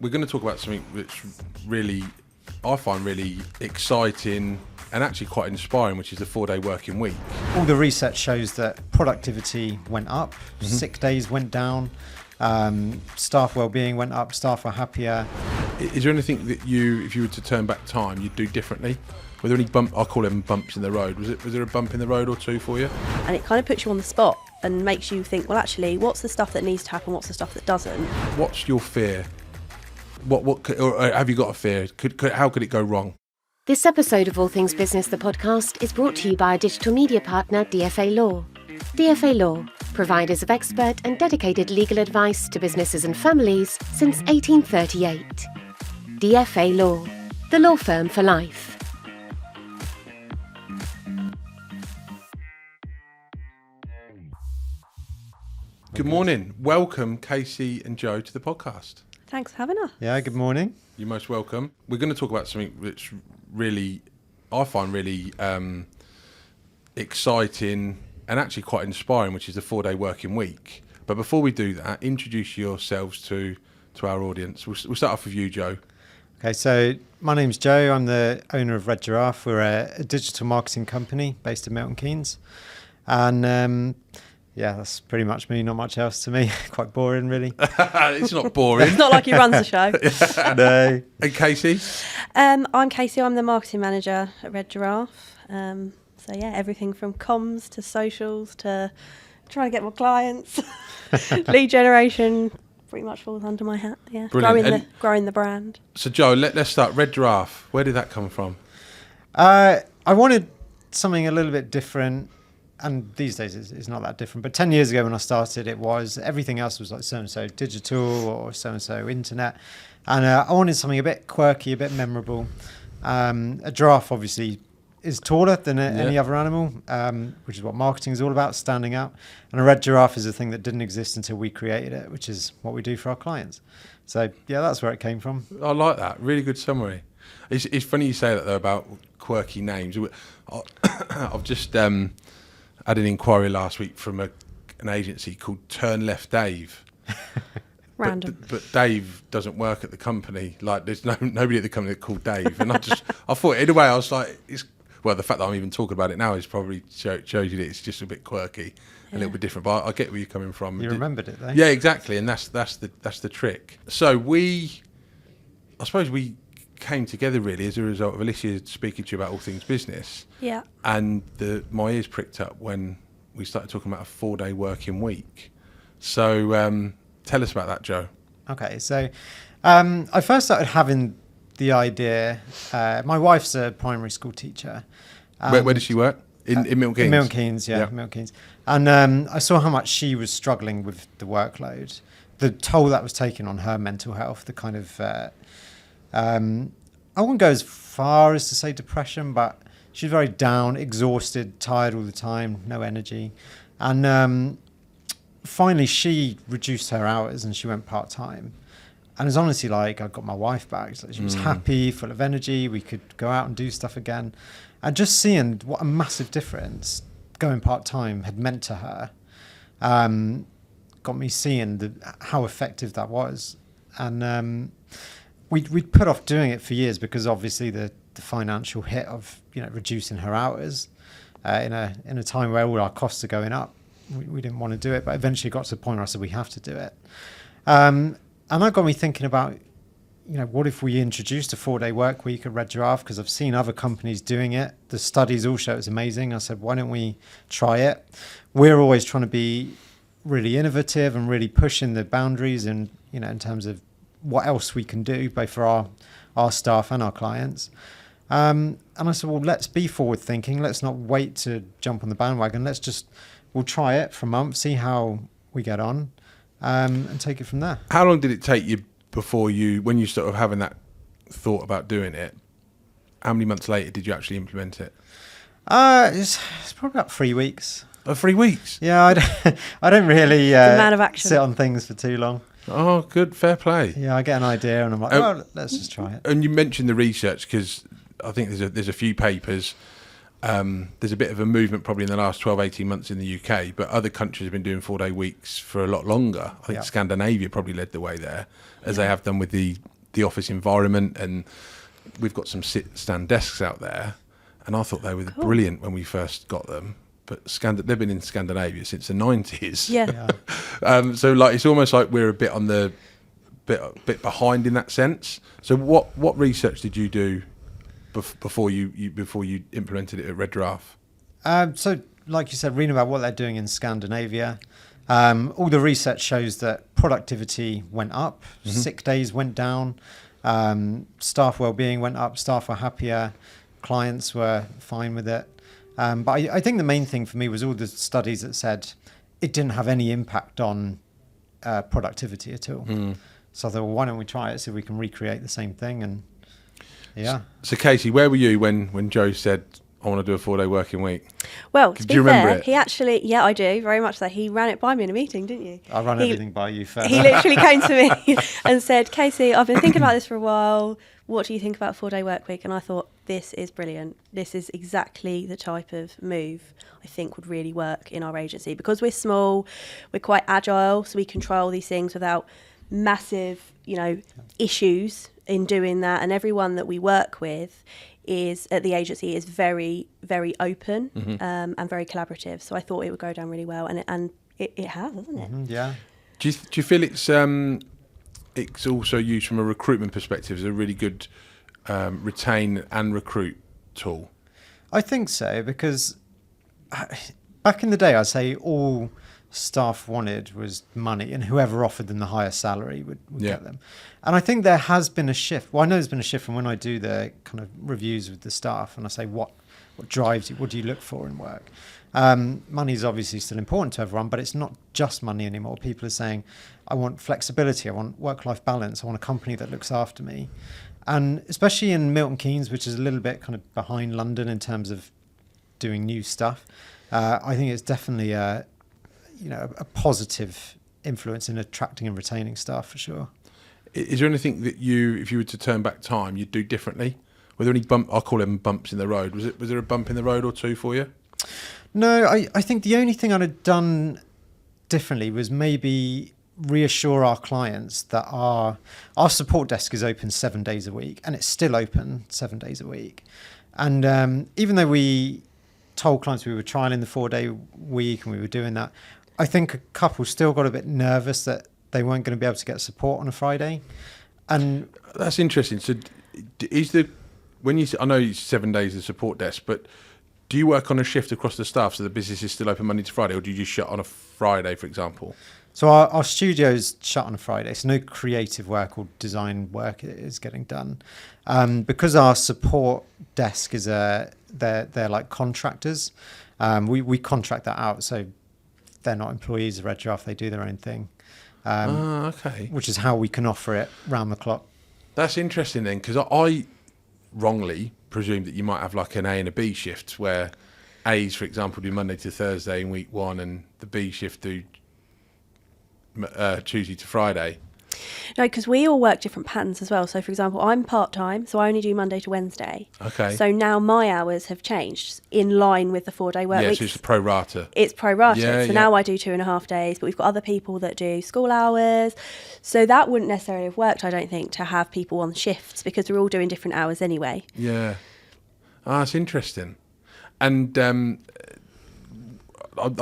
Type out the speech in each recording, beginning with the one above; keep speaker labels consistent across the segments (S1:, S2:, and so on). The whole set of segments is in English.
S1: we're going to talk about something which really, I find really exciting and actually quite inspiring, which is the 4-day working week.
S2: All the research shows that productivity went up, sick days went down, staff well-being went up, staff were happier.
S1: Is there anything that you, if you were to turn back time, you'd do differently? Were there any I call them bumps in the road. Was there a bump in the road or two for you?
S3: And it kind of puts you on the spot and makes you think, well, actually, what's the stuff that needs to happen? What's the stuff that doesn't?
S1: What's your fear? Or have you got a fear? How could it go wrong?
S4: This episode of All Things Business, the podcast, is brought to you by digital media partner DFA Law. DFA Law, providers of expert and dedicated legal advice to businesses and families since 1838. DFA Law, the law firm for life.
S1: Good morning. Welcome, Casey and Joe, to the podcast.
S3: Thanks for having us.
S2: Yeah, good morning.
S1: You're most welcome. We're going to talk about something which really, I find really exciting and actually quite inspiring, which is the 4-day working week. But before we do that, introduce yourselves to our audience. We'll start off with you, Joe.
S2: Okay, so my name's Joe. I'm the owner of Red Giraffe. We're a digital marketing company based in Milton Keynes. And yeah, that's pretty much me, not much else to me. Quite boring, really.
S1: It's not boring.
S3: It's not like he runs the show.
S2: No.
S1: And Casey?
S3: I'm Casey. I'm the marketing manager at Red Giraffe. So yeah, everything from comms to socials to trying to get more clients, lead generation, pretty much falls under my hat. Yeah,
S1: Brilliant.
S3: growing the brand.
S1: So Joe, let's start. Red Giraffe, where did that come from?
S2: I wanted something a little bit different. And these days it's not that different. But 10 years ago when I started, it was everything else was like so-and-so digital or so-and-so internet. And I wanted something a bit quirky, a bit memorable. A giraffe obviously is taller than any other animal, which is what marketing is all about, standing out. And a red giraffe is a thing that didn't exist until we created it, which is what we do for our clients. So yeah, that's where it came from.
S1: I like that. Really good summary. It's funny you say that though about quirky names. I've just had an inquiry last week from an agency called Turn Left Dave.
S3: Random.
S1: But Dave doesn't work at the company. Like there's nobody at the company called Dave. And I thought in a way I was like, the fact that I'm even talking about it now is probably shows you that it's just a bit quirky, a little bit different. But I get where you're coming from.
S2: You remembered it though.
S1: Yeah, exactly. And that's the trick. So I suppose we came together really as a result of Alicia speaking to you about all things business.
S3: Yeah.
S1: And my ears pricked up when we started talking about a 4-day working week. So tell us about that, Joe.
S2: Okay, so I first started having the idea. My wife's a primary school teacher.
S1: Where does she work? In Milton Keynes?
S2: In Milton Keynes, yeah. Milton Keynes. And I saw how much she was struggling with the workload, the toll that was taking on her mental health, the kind of... I wouldn't go as far as to say depression, but she's very down, exhausted, tired all the time, no energy. And finally, she reduced her hours and she went part-time. And it's honestly like I got my wife back. So she was happy, full of energy. We could go out and do stuff again. And just seeing what a massive difference going part-time had meant to her got me seeing how effective that was. And we'd put off doing it for years because obviously the financial hit of reducing her hours in a time where all our costs are going up, we didn't want to do it. But eventually got to the point where I said we have to do it, and that got me thinking about what if we introduced a 4-day work week at Red Giraffe, because I've seen other companies doing it. The studies all show it's amazing. I said why don't we try it? We're always trying to be really innovative and really pushing the boundaries and in terms of what else we can do, both for our staff and our clients. And I said, well, let's be forward thinking. Let's not wait to jump on the bandwagon. We'll try it for a month, see how we get on, and take it from there.
S1: How long did it take you before when you sort of having that thought about doing it? How many months later did you actually implement it?
S2: It's probably about 3 weeks.
S1: 3 weeks?
S2: Yeah, I don't really
S3: man of action.
S2: sit on things for too long.
S1: Oh, good. Fair play.
S2: Yeah, I get an idea and I'm like, let's just try it.
S1: And you mentioned the research because I think there's a few papers. There's a bit of a movement probably in the last 12, 18 months in the UK, but other countries have been doing 4-day weeks for a lot longer. I think Scandinavia probably led the way there, as they have done with the the office environment, and we've got some sit-stand desks out there, and I thought they were brilliant when we first got them. But they've been in Scandinavia since the 90s.
S3: Yeah.
S1: So like it's almost like we're a bit on the bit behind in that sense. So what research did you do before you implemented it at Red Giraffe?
S2: So, like you said, reading about what they're doing in Scandinavia, all the research shows that productivity went up, sick days went down, staff well-being went up, staff were happier, clients were fine with it. But I think the main thing for me was all the studies that said it didn't have any impact on productivity at all. So I thought, well, why don't we try it, see if we can recreate the same thing? And yeah.
S1: So Casey, where were you when Joe said, I want to do a 4-day working week?
S3: Well, to
S1: Do you
S3: be
S1: remember
S3: fair,
S1: it?
S3: he actually, yeah, I do, very much so. He ran it by me in a meeting, didn't you?
S2: I run everything by you first.
S3: He literally came to me and said, Casey, I've been thinking about this for a while. What do you think about a 4-day work week? And I thought, this is brilliant. This is exactly the type of move I think would really work in our agency. Because we're small, we're quite agile, so we control these things without massive, issues in doing that. And everyone that we work with is at the agency is very, very open and very collaborative. So I thought it would go down really well, and it has, hasn't it?
S2: Yeah.
S1: Do you feel it's also used from a recruitment perspective as a really good retain and recruit tool?
S2: I think so, because back in the day, I'd say all staff wanted was money, and whoever offered them the highest salary would get them. And I think there has been a shift. Well, I know there's been a shift from when I do the kind of reviews with the staff and I say, what drives you? What do you look for in work? Money is obviously still important to everyone, but it's not just money anymore. People are saying, I want flexibility, I want work-life balance, I want a company that looks after me. And especially in Milton Keynes, which is a little bit kind of behind London in terms of doing new stuff, I think it's definitely a positive influence in attracting and retaining staff for sure.
S1: Is there anything that if you were to turn back time, you'd do differently? Were there any I'll call them bumps in the road. Was there a bump in the road or two for you?
S2: No, I think the only thing I'd have done differently was maybe reassure our clients that our support desk is open 7 days a week, and it's still open 7 days a week. And even though we told clients we were trialing the 4-day week and we were doing that, I think a couple still got a bit nervous that they weren't going to be able to get support on a Friday. And
S1: that's interesting. So I know it's 7 days of support desk, but do you work on a shift across the staff so the business is still open Monday to Friday, or do you just shut on a Friday, for example?
S2: So our studio's shut on a Friday, so no creative work or design work is getting done. Because our support desk is they're like contractors, we contract that out, so they're not employees of Red Giraffe, they do their own thing.
S1: Okay.
S2: Which is how we can offer it round the clock.
S1: That's interesting then, because I wrongly presumed that you might have like an A and a B shift, where A's, for example, do Monday to Thursday in week 1, and the B shift do Tuesday to Friday.
S3: No, because we all work different patterns as well. So, for example, I'm part-time, so I only do Monday to Wednesday.
S1: Okay.
S3: So now my hours have changed in line with the 4-day work week.
S1: Yeah, so it's pro rata.
S3: It's pro-rated.
S1: Yeah,
S3: so now I do 2.5 days, but we've got other people that do school hours. So that wouldn't necessarily have worked, I don't think, to have people on shifts, because we're all doing different hours anyway.
S1: Yeah. That's interesting. And, I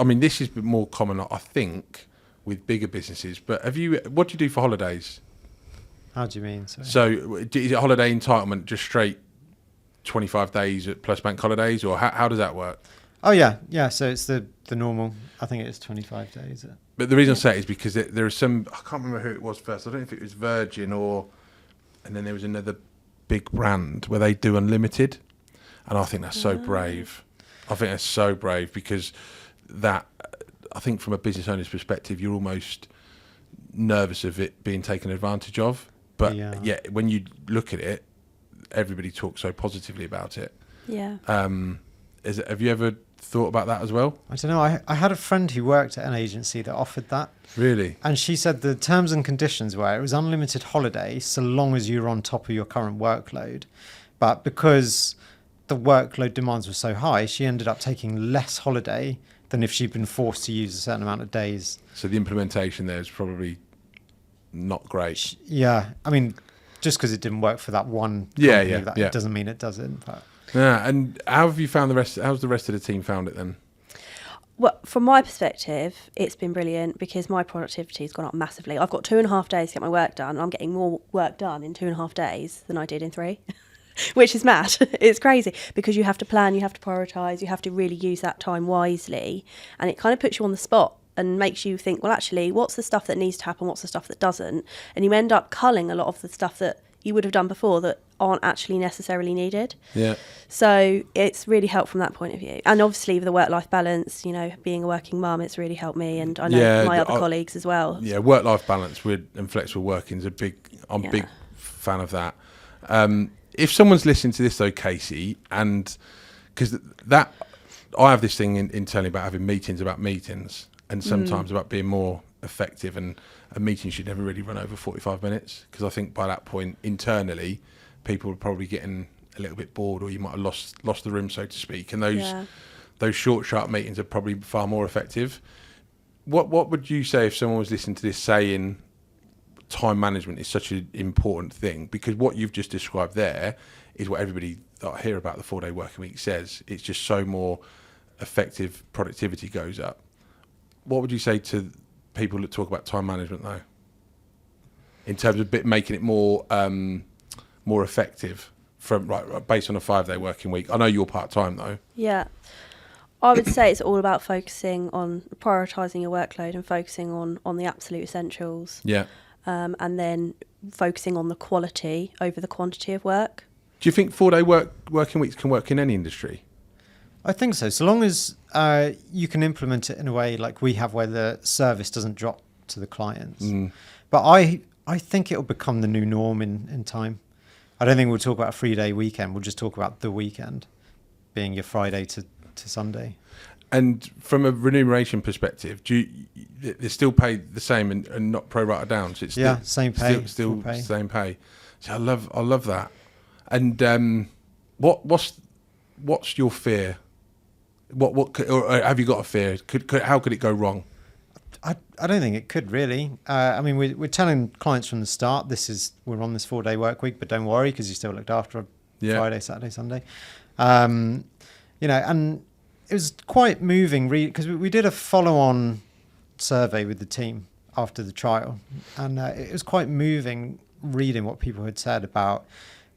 S1: mean, this is more common, I think, with bigger businesses, but what do you do for holidays?
S2: How do you mean? Sorry.
S1: So is it holiday entitlement just straight 25 days plus bank holidays, or how does that work?
S2: Oh yeah, so it's the normal, I think it's 25 days.
S1: But the reason I say it is because there are some, I can't remember who it was first, I don't know if it was Virgin and then there was another big brand where they do unlimited, and I think that's so brave. I think that's so brave, because that, I think from a business owner's perspective, you're almost nervous of it being taken advantage of. But yeah, when you look at it, everybody talks so positively about it.
S3: Yeah.
S1: Have you ever thought about that as well?
S2: I don't know. I had a friend who worked at an agency that offered that.
S1: Really?
S2: And she said the terms and conditions were it was unlimited holiday so long as you were on top of your current workload. But because the workload demands were so high, she ended up taking less holiday than if she'd been forced to use a certain amount of days.
S1: So the implementation there is probably not great.
S2: Yeah, I mean, just because it didn't work for that one
S1: Yeah,
S2: company,
S1: yeah,
S2: that
S1: yeah.
S2: it doesn't mean it doesn't. But
S1: Yeah, and how have you found the rest? How's the rest of the team found it then?
S3: Well, from my perspective, it's been brilliant because my productivity has gone up massively. I've got 2.5 days to get my work done. I'm getting more work done in 2.5 days than I did in 3, which is mad. It's crazy because you have to plan, you have to prioritise, you have to really use that time wisely, and it kind of puts you on the spot and makes you think, well, actually, what's the stuff that needs to happen, what's the stuff that doesn't, and you end up culling a lot of the stuff that you would have done before that aren't actually necessarily needed.
S1: Yeah.
S3: So it's really helped from that point of view. And obviously with the work-life balance, you know, being a working mum, it's really helped me, and I know my other colleagues as well.
S1: Yeah, work-life balance and flexible working is I'm a big fan of that. If someone's listening to this though, Casey, and because that I have this thing internally about having meetings about meetings, and sometimes about being more effective, and a meeting should never really run over 45 minutes, because I think by that point internally people are probably getting a little bit bored, or you might have lost the room, so to speak, and those short sharp meetings are probably far more effective. What would you say if someone was listening to this saying time management is such an important thing? Because what you've just described there is what everybody that I hear about the 4-day working week says. It's just so more effective, productivity goes up. What would you say to people that talk about time management though, in terms of making it more effective from based on a 5-day working week? I know you're part-time though.
S3: Yeah, I would say it's all about focusing on prioritising your workload and focusing on the absolute essentials.
S1: Yeah.
S3: And then focusing on the quality over the quantity of work.
S1: Do you think 4-day working weeks can work in any industry?
S2: I think so long as you can implement it in a way like we have, where the service doesn't drop to the clients. But I think it'll become the new norm in time. I don't think we'll talk about a 3-day weekend. We'll just talk about the weekend being your Friday to Sunday.
S1: And from a remuneration perspective, they're still paid the same and not pro-rata down? So it's
S2: same pay.
S1: Still
S2: pay.
S1: Same pay. So I love that. And what's your fear? Or have you got a fear? How could it go wrong?
S2: I don't think it could really. I mean, we're telling clients from the start, we're on this 4-day work week, but don't worry because you still looked after Friday, Saturday, Sunday. You know, and it was quite moving because we did a follow-on survey with the team after the trial, and it was quite moving reading what people had said about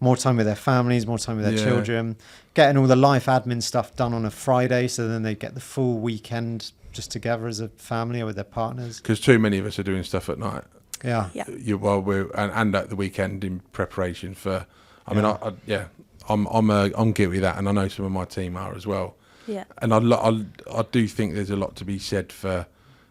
S2: more time with their families, more time with their children, getting all the life admin stuff done on a Friday, so then they get the full weekend just together as a family or with their partners.
S1: Because too many of us are doing stuff at night.
S2: Yeah.
S1: And at the weekend in preparation for. I mean, I'm guilty of that, and I know some of my team are as well.
S3: Yeah.
S1: And I do think there's a lot to be said for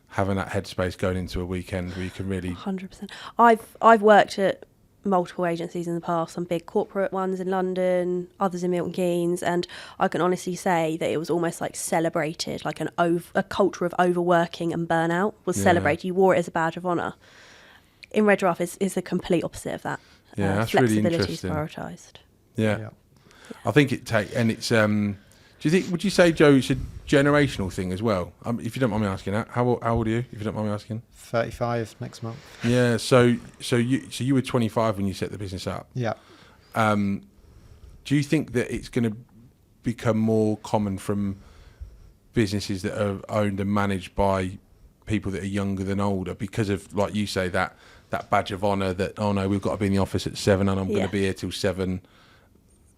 S1: having that headspace going into a weekend where you can really.
S3: 100%. I've worked at multiple agencies in the past, some big corporate ones in London, others in Milton Keynes, and I can honestly say that it was almost like celebrated, like a culture of overworking and burnout was celebrated. You wore it as a badge of honour. In Red Giraffe is the complete opposite of that.
S1: Yeah, that's really
S3: flexibility is
S1: interesting.
S3: prioritised.
S1: Yeah. I think would you say, Joe, it's a generational thing as well? If you don't mind me asking, how old are you, if you don't mind me asking?
S2: 35 next month.
S1: Yeah, so you were 25 when you set the business up.
S2: Yeah.
S1: Do you think that it's going to become more common from businesses that are owned and managed by people that are younger than older, because of, like you say, that badge of honour that, oh no, we've got to be in the office at 7 and I'm going to be here till 7,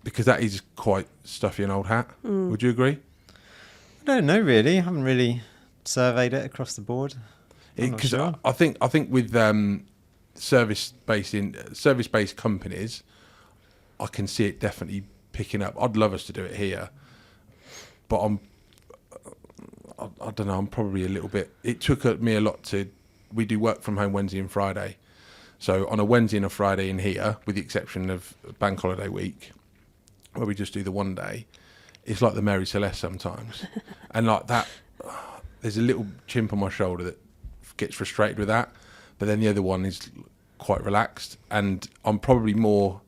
S1: because that is quite stuffy and old hat. Would you agree?
S2: I don't know really. I haven't really surveyed it across the board.
S1: Because
S2: sure.
S1: I think with service-based companies, I can see it definitely picking up. I'd love us to do it here, but I don't know. I'm probably a little bit. It took me a lot we do work from home Wednesday and Friday, so on a Wednesday and a Friday in here, with the exception of bank holiday week, where we just do the one day, it's like the Mary Celeste sometimes, and like that. There's a little chimp on my shoulder that gets frustrated with that, but then the other one is quite relaxed, and I'm probably more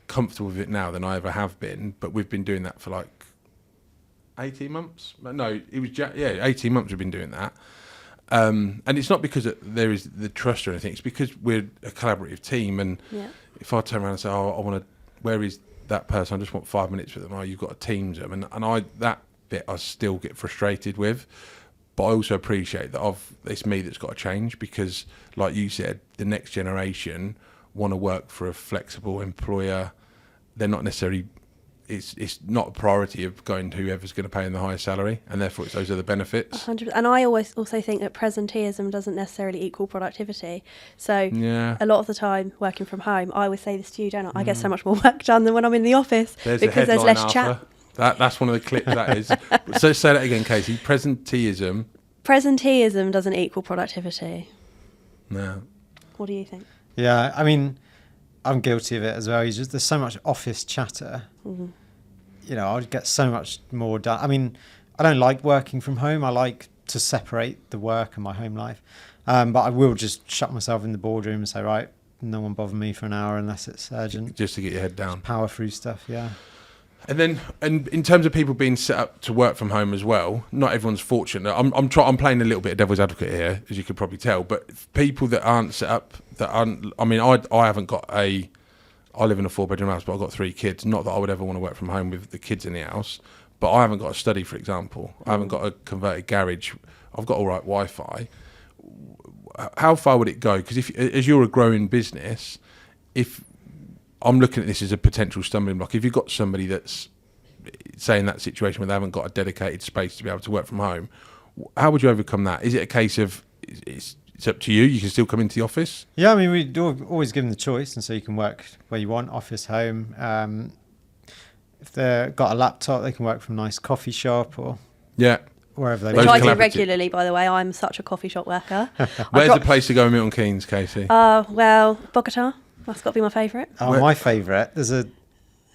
S1: comfortable with it now than I ever have been. But we've been doing that for like 18 months. No, it was 18 months we've been doing that, And it's not because there is the trust or anything. It's because we're a collaborative team. And
S3: Yeah.
S1: if I turn around and say, "Oh, I want to," where is that person? I just want 5 minutes with them. Oh, you've got to Teams them, and that bit I still get frustrated with. But I also appreciate that it's me that's got to change, because, like you said, the next generation want to work for a flexible employer. They're not necessarily. It's not a priority of going to whoever's going to pay them the highest salary, and therefore those are the benefits.
S3: 100%. And I always also think that presenteeism doesn't necessarily equal productivity. So
S1: Yeah.
S3: a lot of the time working from home, I always say this to you, don't I? I get so much more work done than when I'm in the office because there's less chat.
S1: That's one of the clips that is. So say that again, Casey. Presenteeism.
S3: Presenteeism doesn't equal productivity.
S1: No.
S3: What do you think?
S2: Yeah, I mean, I'm guilty of it as well. There's so much office chatter.
S3: Mm-hmm.
S2: You know, I'd get so much more done. I mean, I don't like working from home. I like to separate the work and my home life. But I will just shut myself in the boardroom and say, right, no one bother me for an hour unless it's urgent.
S1: Just to get your head down.
S2: Power through stuff, yeah.
S1: And in terms of people being set up to work from home as well, not everyone's fortunate. I'm playing a little bit of devil's advocate here, as you could probably tell. But people that aren't set up, I haven't got I live in a 4-bedroom house, but I've got 3 kids. Not that I would ever want to work from home with the kids in the house, but I haven't got a study, for example. I haven't got a converted garage. I've got all right Wi-Fi. How far would it go? Because as you're a growing business, if I'm looking at this as a potential stumbling block, if you've got somebody that's, say, in that situation where they haven't got a dedicated space to be able to work from home, how would you overcome that? Is it a case of it's up to you? You can still come into the office?
S2: Yeah, I mean, we always give them the choice, and so you can work where you want, office, home. If they've got a laptop, they can work from a nice coffee shop or
S1: Yeah.
S2: wherever they
S3: Which
S1: Those
S3: I do
S1: collaborative-
S3: regularly, by the way. I'm such a coffee shop worker.
S1: Where's the place to go in Milton Keynes, Casey?
S3: Well, Bogota. That's got to be my favourite.
S2: Oh, my favourite. There's a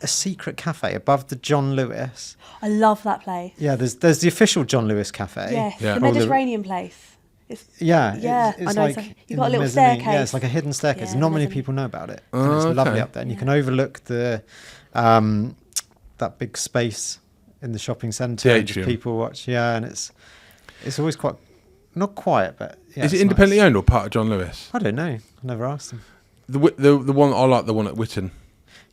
S2: secret cafe above the John Lewis.
S3: I love that place.
S2: Yeah, there's the official John Lewis cafe.
S3: Yes,
S1: Yeah.
S3: the
S2: All the-
S3: Mediterranean place. It's,
S2: Yeah,
S3: Yeah,
S2: it's
S3: I know
S2: like
S3: exactly. You've
S2: in
S3: got a
S2: the
S3: little
S2: mezzanine.
S3: staircase.
S2: Yeah, it's like a hidden staircase.
S3: Yeah,
S2: Not many
S3: mezzanine.
S2: people know about it.
S1: Oh,
S2: And it's lovely
S1: okay.
S2: up there, and you can overlook the that big space in the shopping centre.
S1: The
S2: and just
S1: atrium.
S2: people watch. Yeah, and it's always quite not quiet, but yeah,
S1: Is it
S2: it's
S1: independently
S2: nice.
S1: owned or part of John Lewis?
S2: I don't know. I never asked them.
S1: The one I like, the one at Whitton.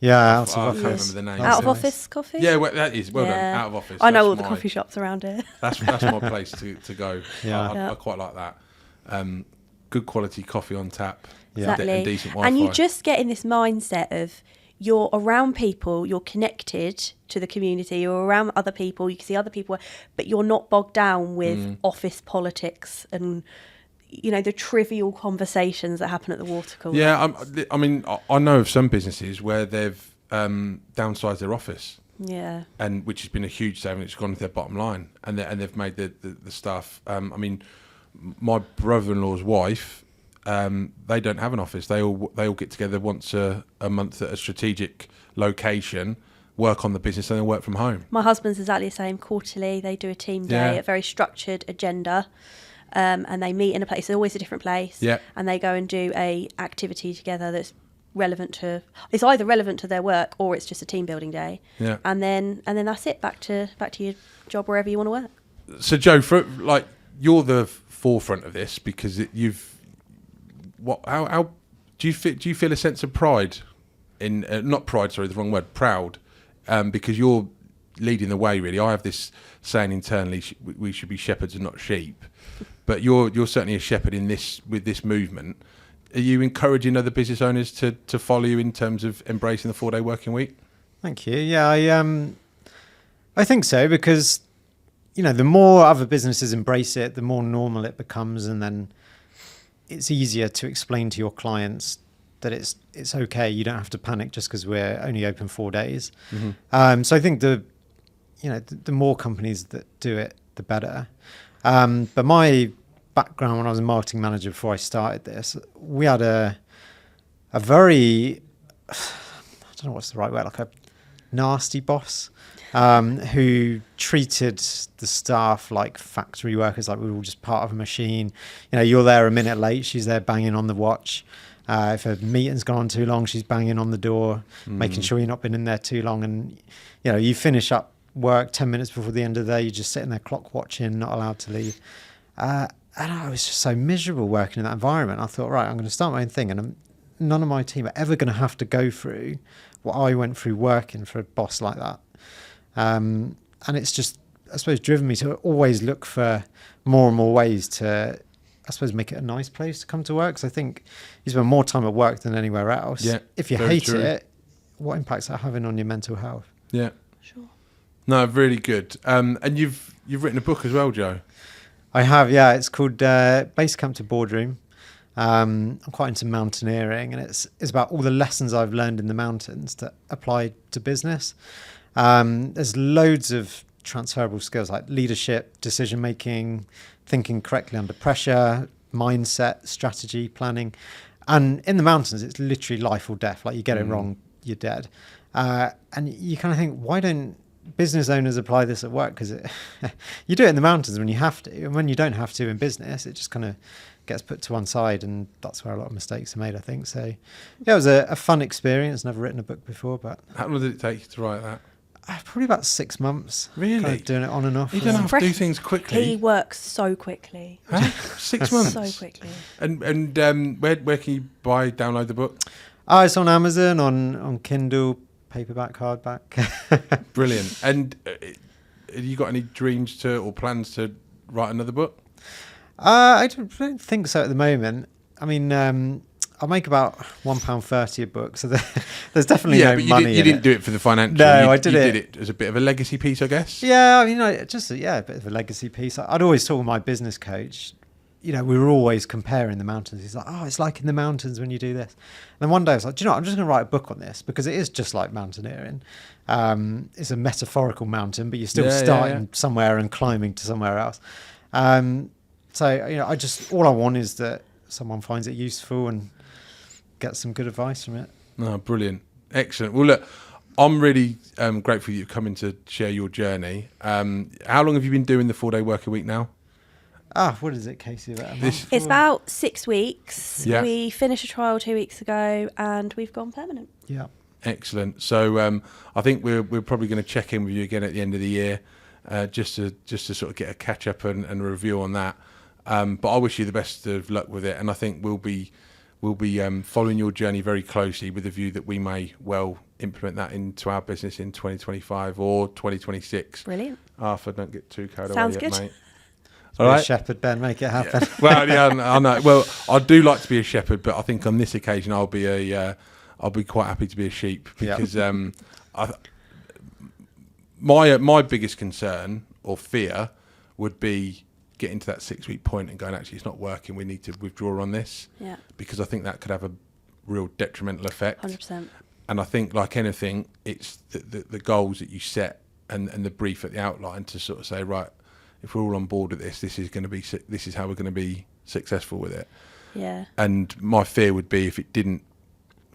S2: Yeah, out
S1: I
S2: of
S1: can't
S2: office.
S1: remember the name.
S3: out of
S2: nice.
S3: office coffee?
S1: Yeah, well, that is well done.
S3: Yeah.
S1: Out of office.
S3: I know
S1: That's
S3: all the
S1: my-
S3: coffee shops around here.
S1: That's my place to go.
S2: Yeah.
S3: Yeah.
S1: I quite like that. Good quality coffee on tap.
S2: Yeah.
S1: And
S3: Exactly.
S1: decent Wi-Fi.
S3: And you just get in this mindset of you're around people, you're connected to the community, you're around other people, you can see other people, but you're not bogged down with office politics and, you know, the trivial conversations that happen at the water cooler.
S1: Yeah, I mean, I know of some businesses where they've downsized their office,
S3: Yeah.
S1: and which has been a huge saving. It's gone to their bottom line, and they've made the staff. I mean, my brother-in-law's wife, they don't have an office. They all get together once a month at a strategic location, work on the business, and then work from home.
S3: My husband's exactly the same. Quarterly, they do a team day,
S1: Yeah.
S3: a very structured agenda, and they meet in a place. It's always a different place.
S1: Yeah.
S3: And they go and do a activity together that's relevant to. It's either relevant to their work or it's just a team building day.
S1: Yeah.
S3: And then that's it. Back to your job wherever you want to work.
S1: So, Joe, you're the forefront of this because how do you feel a sense of pride in not pride, sorry, the wrong word, proud, because you're leading the way. Really, I have this saying internally: we should be shepherds and not sheep. But you're certainly a shepherd in this with this movement. Are you encouraging other business owners to follow you in terms of embracing the 4-day working week?
S2: Thank you. Yeah, I think so, because the more other businesses embrace it, the more normal it becomes, and then it's easier to explain to your clients that it's okay. You don't have to panic just because we're only open 4 days.
S1: Mm-hmm.
S2: So I think the more companies that do it, the better. But my background when I was a marketing manager before I started this, we had a very, I don't know what's the right word, like a nasty boss who treated the staff like factory workers, like we were all just part of a machine. You're there a minute late, she's there banging on the watch. If a meeting's gone on too long, she's banging on the door, making sure you're not been in there too long. And, you finish up work 10 minutes before the end of the day, you're just sitting there clock watching, not allowed to leave. And I was just so miserable working in that environment. I thought, right, I'm going to start my own thing, and none of my team are ever going to have to go through what I went through working for a boss like that. And it's just, I suppose, driven me to always look for more and more ways to, I suppose, make it a nice place to come to work. Because I think you spend more time at work than anywhere else.
S1: Yeah,
S2: if you
S1: very
S2: hate
S1: true.
S2: it, what impact's that having on your mental health?
S1: Yeah.
S3: Sure.
S1: No, really good. And you've written a book as well, Joe.
S2: I have, yeah. It's called Base Camp to Boardroom. I'm quite into mountaineering, and it's about all the lessons I've learned in the mountains to apply to business. There's loads of transferable skills like leadership, decision making, thinking correctly under pressure, mindset, strategy, planning. And in the mountains, it's literally life or death. Like, you get it wrong, you're dead. And you kind of think, why don't business owners apply this at work? Because you do it in the mountains when you have to, and when you don't have to in business, it just kind of gets put to one side, and that's where a lot of mistakes are made, I think. So yeah, it was a fun experience. Never written a book before, but
S1: How long did it take you to write that?
S2: probably about 6 months.
S1: Really?
S2: Kind of doing it on and off.
S1: You don't have to do
S3: Fresh-
S1: things
S3: He
S1: quickly.
S3: works so quickly.
S1: Huh? 6 months.
S3: So quickly.
S1: And where can you download the book?
S2: It's on Amazon, on Kindle, paperback, hardback.
S1: Brilliant. And have you got any dreams to or plans to write another book?
S2: I don't think so at the moment. I mean, I make about £1.30 a book, so there's definitely no
S1: but
S2: money.
S1: you didn't do it for the financial.
S2: No,
S1: you,
S2: I did
S1: you
S2: it.
S1: did it as a bit of a legacy piece, I guess.
S2: Yeah, I mean, a bit of a legacy piece. I'd always talk with my business coach. You know, we were always comparing the mountains. He's like, oh, it's like in the mountains when you do this. And then one day I was like, do you know what? I'm just going to write a book on this, because it is just like mountaineering. It's a metaphorical mountain, but you're still starting somewhere and climbing to somewhere else. So, you know, all I want is that someone finds it useful and gets some good advice from it.
S1: No, brilliant. Excellent. Well, look, I'm really grateful you've come in to share your journey. How long have you been doing the 4-day working week now?
S2: What is it, Casey? About a
S1: This-
S2: month
S3: It's
S2: or-
S3: about 6 weeks.
S1: Yeah.
S3: We finished a trial 2 weeks ago, and we've gone permanent.
S2: Yeah.
S1: Excellent. So I think we're probably going to check in with you again at the end of the year, just to sort of get a catch up and a review on that. But I wish you the best of luck with it, and I think we'll be following your journey very closely with the view that we may well implement that into our business in 2025 or 2026.
S3: Brilliant.
S1: Arthur, don't get too carried
S3: Sounds
S1: away yet,
S3: good.
S1: mate.
S2: All
S1: All
S2: right,
S1: right.
S2: shepherd, Ben, make it happen.
S1: Well, yeah, I know. Well, I do like to be a shepherd, but I think on this occasion I'll be quite happy to be a sheep,
S2: Yeah.
S1: because my biggest concern or fear would be getting to that 6 week point and going, actually, it's not working. We need to withdraw on this,
S3: Yeah.
S1: because I think that could have a real detrimental effect.
S3: 100%.
S1: And I think, like anything, it's the goals that you set and the brief at the outline to sort of say, right, if we're all on board with this, this is how we're going to be successful with it.
S3: Yeah.
S1: And my fear would be, if it didn't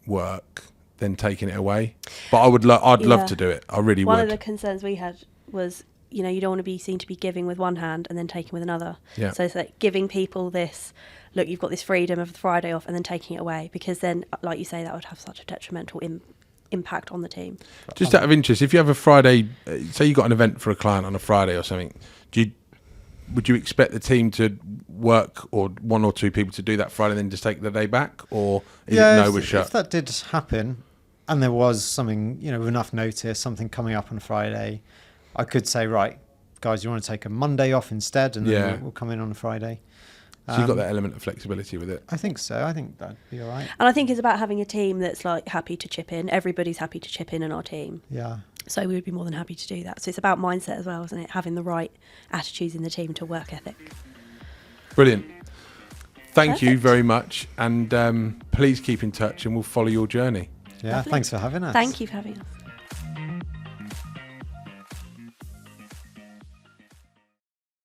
S1: work, then taking it away. But I'd love
S3: Yeah.
S1: to do it. I really
S3: One
S1: would.
S3: of the concerns we had was, you know, you don't want to be seen to be giving with one hand and then taking with another.
S1: Yeah.
S3: So it's like giving people this, look, you've got this freedom of the Friday off, and then taking it away, because then, like you say, that would have such a detrimental impact on the team.
S1: Just out of interest, if you have a Friday, say you got an event for a client on a Friday or something, would you expect the team to work, or one or two people to do that Friday and then just take the day back, or is it no, we're
S2: if
S1: shut?
S2: that did happen, and there was something, you know, with enough notice, something coming up on a Friday, I could say, right, guys, you want to take a Monday off instead, and then
S1: Yeah.
S2: we'll come in on a Friday.
S1: So you've got that element of flexibility with it.
S2: I think so. I think that'd be all right.
S3: And I think it's about having a team that's like happy to chip in. Everybody's happy to chip in our team.
S2: Yeah.
S3: So we would be more than happy to do that. So it's about mindset as well, isn't it? Having the right attitudes in the team to work ethic.
S1: Brilliant. Thank you
S3: Perfect.
S1: very much, and please keep in touch, and we'll follow your journey.
S2: Yeah.
S3: Lovely.
S2: Thanks for having us.
S3: Thank you for having us.